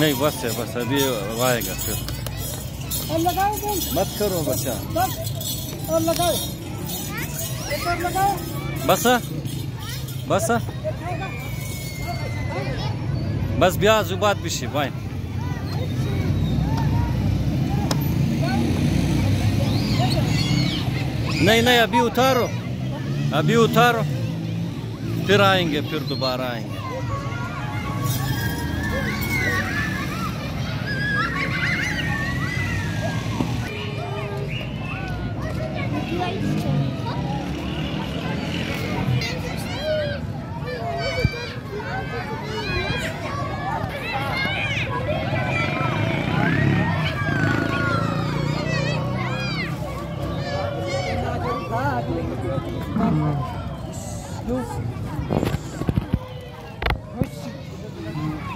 नहीं बस है बस अभी आएगा फिर और लगाओ मत करो बच्चा बस और लगाओ एक और लगाओ बस बस बस ब्याह जुबात बिशी बाय नहीं नहीं अभी उतारो फिर आएंगे फिर दोबारा आएंगे.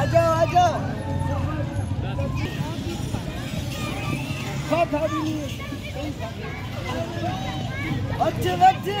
आजाओ अच्छे बच्चे